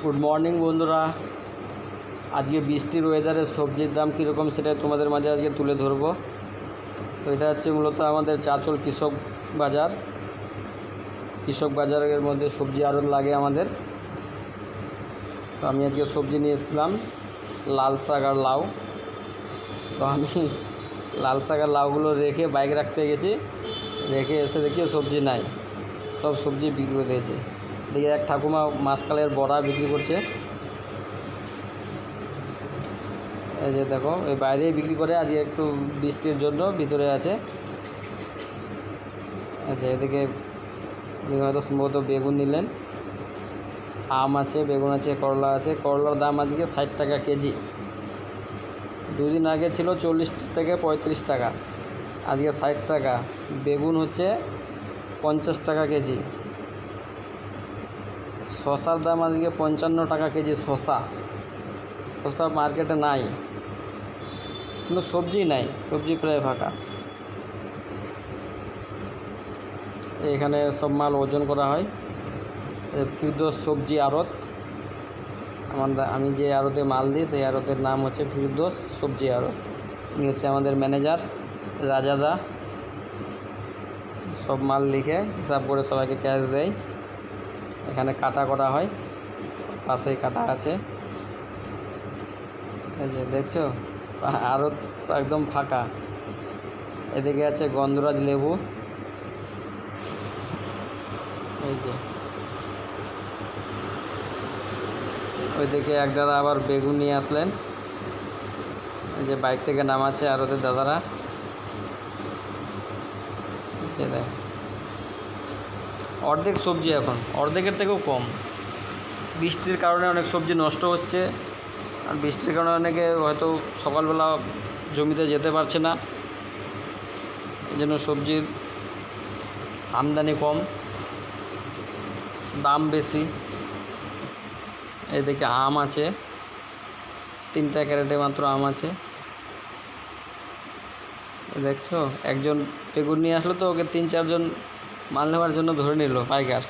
Good morning বন্ধুরা। আজকে বৃষ্টির ওয়েদারে সবজির দাম কীরকম সেটাই তোমাদের মাঝে আজকে তুলে ধরবো। তো এটা হচ্ছে মূলত আমাদের চাঁচল কৃষক বাজারের মধ্যে সবজি আড়ত লাগে আমাদের। তো আমি আজকে সবজি নিয়ে এসেছিলাম লাল শাক আর লাউ। তো আমি লাল শাক আর লাউগুলো রেখে বাইক রাখতে গেছি, রেখে এসে দেখি সবজি নাই, সব সবজি বিক্রি করে দিয়েছে। দেখি এক ঠাকুমা মাসকালের বড়া বিক্রি করছে। এই যে দেখো, এই বাইরেই বিক্রি করে, আজকে একটু বৃষ্টির জন্য ভিতরে আছে। আচ্ছা, এদিকে হয়তো সম্ভবত বেগুন নিলেন, আম আছে, বেগুন আছে, করলা আছে। করলার দাম আজকে 60 টাকা কেজি। দুদিন আগে ছিল 40 থেকে 35 টাকা, আজকে 60 টাকা। বেগুন হচ্ছে 50 টাকা কেজি। শশার দাম আজকে 55 টাকা কেজি। শশা মার্কেটে নাই, কোনো সবজি নাই, সবজি প্রায় ফাঁকা। এখানে সব মাল ওজন করা হয়। ফিরদৌস সবজি আড়ত, আমি যে আড়তে মাল দিই সেই আড়তের নাম হচ্ছে ফিরদৌস সবজি আড়ত। উনি হচ্ছে আমাদের ম্যানেজার রাজাদা। সব মাল লিখে হিসাব করে সবাইকে ক্যাশ দেয়। এখানে কাটা করা হয়, পাশেই কাটা আছে। এই যে দেখছো, আড়ত একদম ফাঁকা। এদিকে আছে গন্ধরাজ লেবু। এই যে ওইদিকে এক দাদা আবার বেগুন নিয়ে আসলেন। এই যে বাইক থেকে নামাচ্ছে আর ওদের দাদারা। দেখ, অর্ধেক সবজি এখন অর্ধেকের থেকেও কম। বৃষ্টির কারণে অনেক সবজি নষ্ট হচ্ছে, আর বৃষ্টির কারণে অনেকে হয়তো সকালবেলা জমিতে যেতে পারছে না, এই জন্য সবজির আমদানি কম, দাম বেশি। এদিকে আম আছে, 3টা ক্যারেটে মাত্র আম আছে। দেখছো, একজন বেগুন নিয়ে আসলো তো ওকে 3-4 জন মাল নেওয়ার জন্য ধরে নিল পাইকার।